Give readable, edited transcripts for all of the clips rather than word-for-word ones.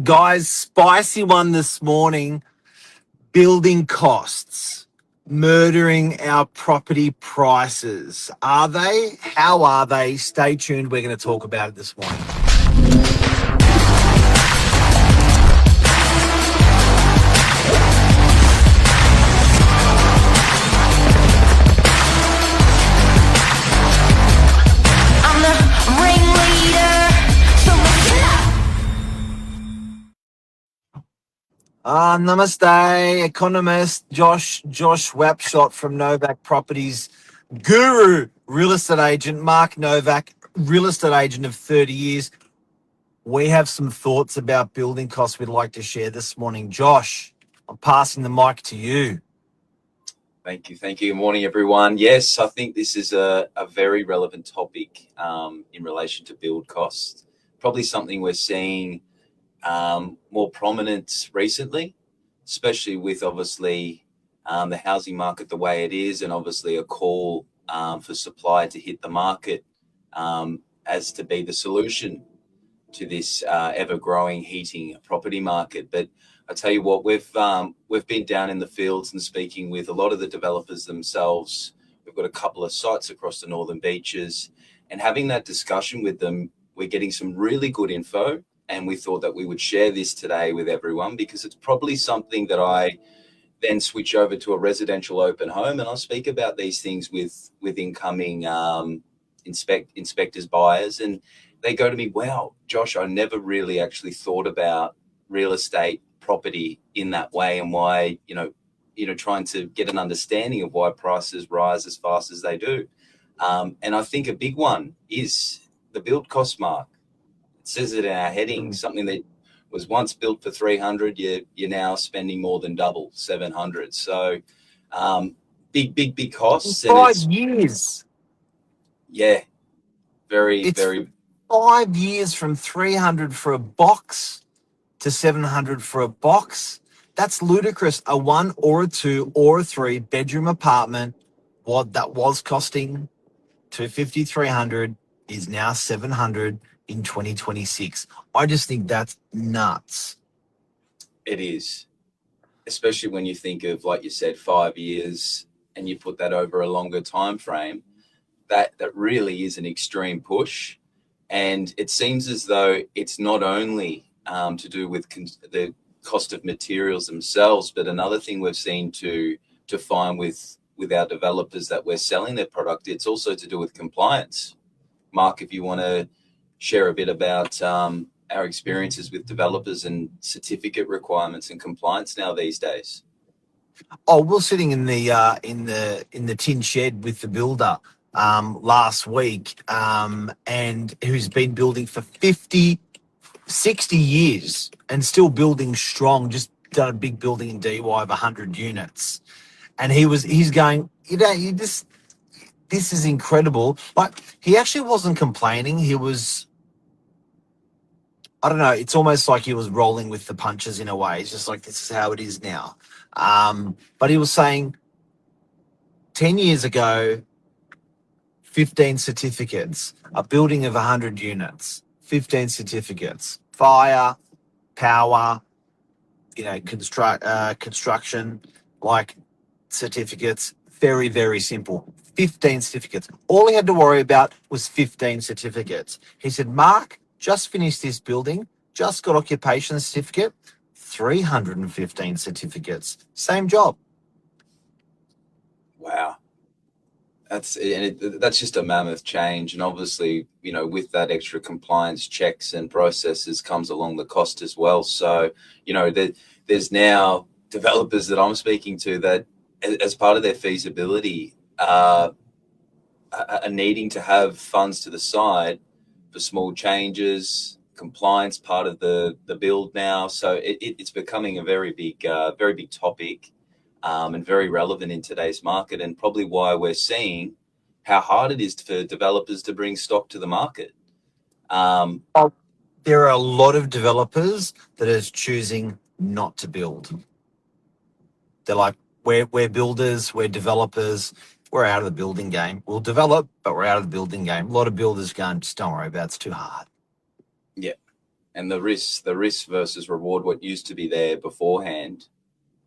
Guys, spicy one this morning. Building costs murdering our property prices. Are they? How are they? Stay tuned. We're going to talk about it this morning. I'm the ringleader, so Namaste, economist Josh Wapshot from Novak Properties, guru real estate agent Mark Novak, real estate agent of 30 years. We have some thoughts about building costs we'd like to share this morning. Josh, I'm passing the mic to you. Thank you. Good morning, everyone. Yes, I think this is a very relevant topic in relation to build costs. Probably something we're seeing more prominent recently, especially with obviously the housing market the way it is, and obviously a call for supply to hit the market as to be the solution to this ever-growing heating property market. But I tell you what, we've been down in the fields and speaking with a lot of the developers themselves. We've got a couple of sites across the Northern Beaches, and having that discussion with them, we're getting some really good info. And we thought that we would share this today with everyone because it's probably something that I then switch over to a residential open home, and I'll speak about these things with incoming inspectors, buyers, and they go to me, wow, Josh, I never really actually thought about real estate property in that way, and why, trying to get an understanding of why prices rise as fast as they do. And I think a big one is the build cost mark. It says it in our heading, something that was once built for 300, you're now spending more than double, 700. So big costs. 5 years. Yeah, very. 5 years from 300 for a box to 700 for a box. That's ludicrous. A 1 or a 2 or a 3 bedroom apartment, what that was costing 250, 300 is now 700 in 2026. I just think that's nuts. It is, especially when you think of, like you said, 5 years, and you put that over a longer time frame. That really is an extreme push. And it seems as though it's not only to do with the cost of materials themselves, but another thing we've seen to find with our developers that we're selling their product, it's also to do with compliance. Mark, if you want to share a bit about our experiences with developers and certificate requirements and compliance now these days. Oh, we're sitting in the tin shed with the builder last week, and who's been building for 50, 60 years and still building strong, just done a big building in DY of 100 units. And he's going, this is incredible. Like, he actually wasn't complaining. He was, I don't know, it's almost like he was rolling with the punches in a way. It's just like, this is how it is now. But he was saying 10 years ago, 15 certificates, a building of 100 units, 15 certificates, fire, power, construction, like certificates, very, very simple. 15 certificates. All he had to worry about was 15 certificates. He said, Mark, just finished this building, just got occupation certificate, 315 certificates. Same job. Wow. That's just a mammoth change. And obviously, with that extra compliance checks and processes comes along the cost as well. So, there's now developers that I'm speaking to that as part of their feasibility are needing to have funds to the side for small changes, compliance part of the build now. So it's becoming a very big topic. And very relevant in today's market, and probably why we're seeing how hard it is for developers to bring stock to the market. There are a lot of developers that are choosing not to build. They're like, we're builders, we're developers, we're out of the building game. We'll develop, but we're out of the building game. A lot of builders going, just don't worry about it, it's too hard. Yeah. And the risk versus reward, what used to be there beforehand,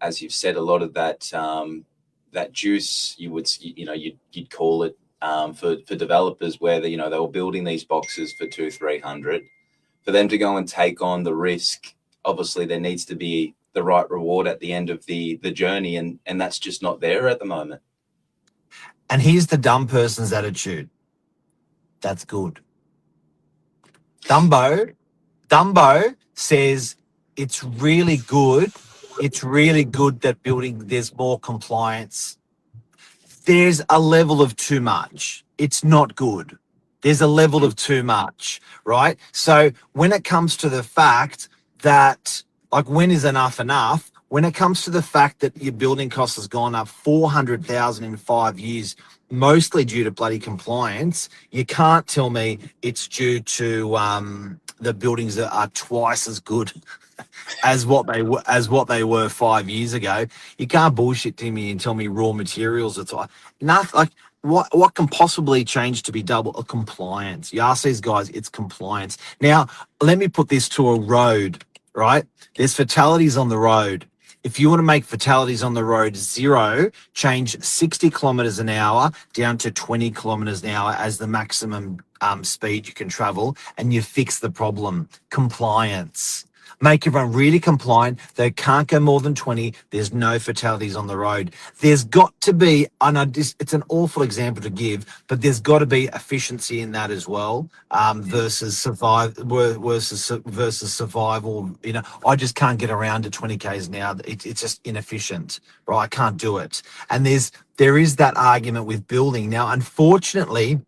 as you've said, a lot of that that juice, you'd call it, for developers, where they were building these boxes for 200-300. For them to go and take on the risk, obviously there needs to be the right reward at the end of the journey, and that's just not there at the moment. And here's the dumb person's attitude. That's good. Dumbo says it's really good. It's really good that there's more compliance. There's a level of too much. It's not good. There's a level of too much, right? So when it comes to the fact that, like, when is enough enough? When it comes to the fact that your building cost has gone up 400,000 in 5 years, mostly due to bloody compliance, you can't tell me it's due to the buildings that are twice as good as what they were 5 years ago. You can't bullshit to me and tell me raw materials are nothing. Like, what can possibly change to be double? A compliance. You ask these guys, it's compliance. Now, let me put this to a road, right? There's fatalities on the road. If you want to make fatalities on the road zero, change 60 kilometers an hour down to 20 kilometers an hour as the maximum speed you can travel, and you fix the problem. Compliance. Make everyone really compliant. They can't go more than 20. There's no fatalities on the road. There's got to be, I know it's an awful example to give, but there's got to be efficiency in that as well, versus survival. I just can't get around to 20 k's now. It's just inefficient, right? I can't do it. And there is that argument with building now. Unfortunately,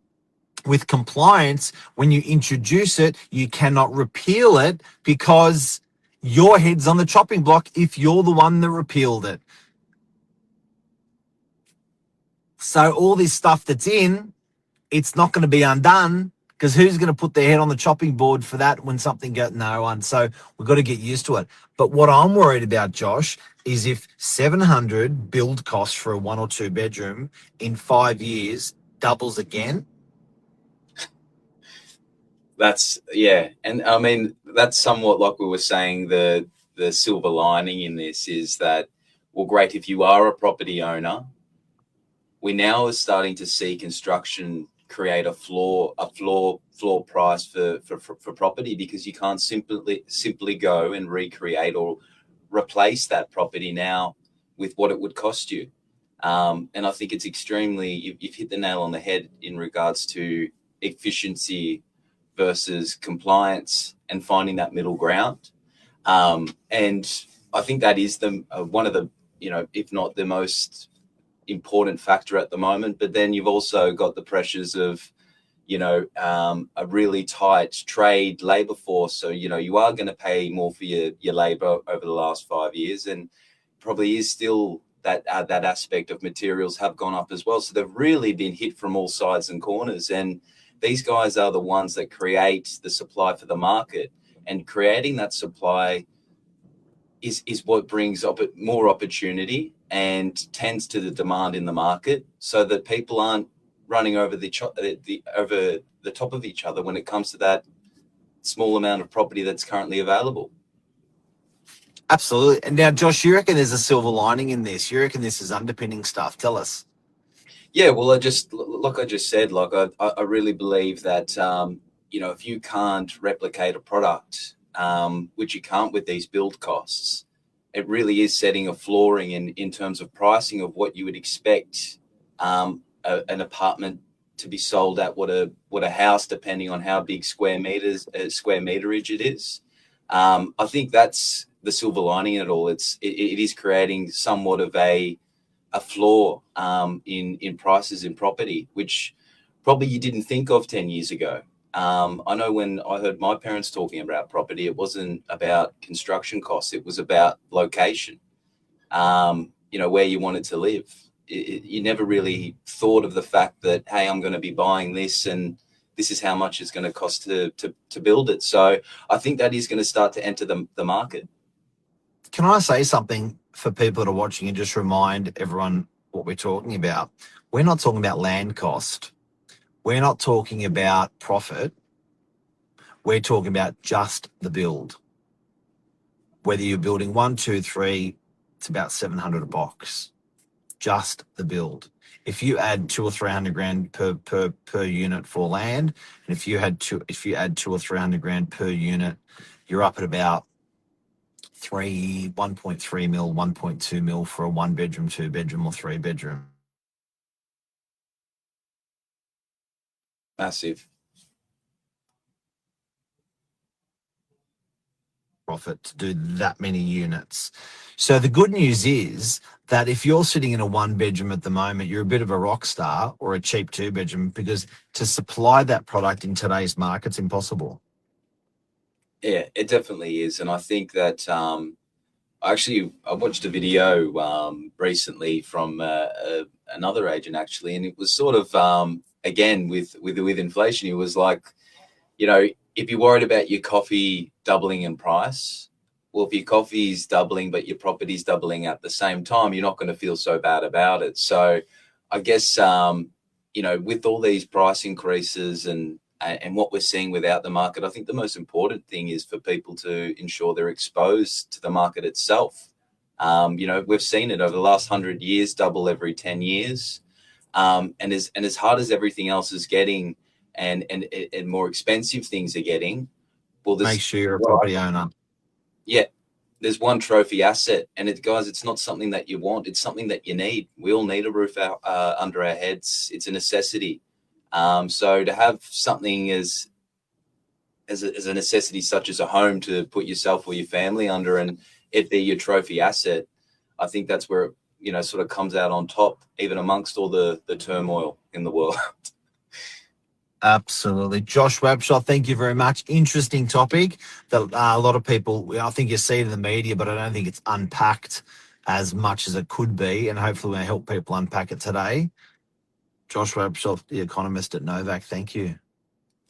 with compliance, when you introduce it, you cannot repeal it because your head's on the chopping block if you're the one that repealed it. So all this stuff that's in, it's not going to be undone, because who's going to put their head on the chopping board for that when something goes? No one. So we've got to get used to it. But what I'm worried about, Josh, is if 700 build costs for a 1 or 2 bedroom in 5 years doubles again. And I mean, that's somewhat like we were saying, the silver lining in this is that, well, great, if you are a property owner, we now are starting to see construction create a floor price for property, because you can't simply go and recreate or replace that property now with what it would cost you. And I think it's extremely, you've hit the nail on the head in regards to efficiency versus compliance and finding that middle ground. And I think that is one of the, if not the most important factor at the moment. But then you've also got the pressures of, a really tight trade labor force. So, you are going to pay more for your labor over the last 5 years, and probably is still that aspect of materials have gone up as well. So they've really been hit from all sides and corners. And these guys are the ones that create the supply for the market, and creating that supply is what brings up more opportunity and tends to the demand in the market, so that people aren't running over the top of each other when it comes to that small amount of property that's currently available. Absolutely. And now, Josh, you reckon there's a silver lining in this? You reckon this is underpinning stuff? Tell us. Yeah, well, I just said, I really believe that, if you can't replicate a product, which you can't with these build costs, it really is setting a flooring in terms of pricing of what you would expect an apartment to be sold at, what a house, depending on how big square meterage it is. I think that's the silver lining in it all. It is creating somewhat of a floor in prices in property, which probably you didn't think of 10 years ago. I know when I heard my parents talking about property, it wasn't about construction costs. It was about location, where you wanted to live. You never really thought of the fact that, hey, I'm going to be buying this, and this is how much it's going to cost to build it. So I think that is going to start to enter the market. Can I say something for people that are watching and just remind everyone what we're talking about? We're not talking about land cost. We're not talking about profit. We're talking about just the build. Whether you're building 1, 2, 3, it's about 700 a box. Just the build. If you add 200 or 300 grand per unit for land, and if you add 200 or 300 grand per unit, you're up at about 1.3 mil, 1.2 mil for a 1-bedroom, 2-bedroom, or 3-bedroom. Massive. Profit to do that many units. So the good news is that if you're sitting in a 1-bedroom at the moment, you're a bit of a rock star, or a cheap 2-bedroom, because to supply that product in today's market's impossible. Yeah, it definitely is. And I think that I watched a video recently from another agent, actually, and it was sort of again with inflation. It was like, you know, if you're worried about your coffee doubling in price, well, if your coffee's doubling but your property's doubling at the same time, you're not going to feel so bad about it. So I guess you know, with all these price increases and what we're seeing without the market, I think the most important thing is for people to ensure they're exposed to the market itself. You know, we've seen it over the last 100 years, double every 10 years. And as hard as everything else is getting, and more expensive things are getting, well, Make sure you're a property owner. Yeah, there's one trophy asset, and guys, it's not something that you want, it's something that you need. We all need a roof out under our heads. It's a necessity. So to have something as a necessity, such as a home to put yourself or your family under, and it be your trophy asset, I think that's where it, you know, sort of comes out on top, even amongst all the turmoil in the world. Absolutely. Josh Wabshot, thank you very much. Interesting topic that a lot of people, I think you see it in the media, but I don't think it's unpacked as much as it could be, and hopefully we'll help people unpack it today. Josh Wabshot, the economist at Novak, thank you.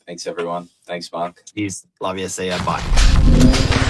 Thanks, everyone. Thanks, Mark. Cheers. Love you. See you. Bye.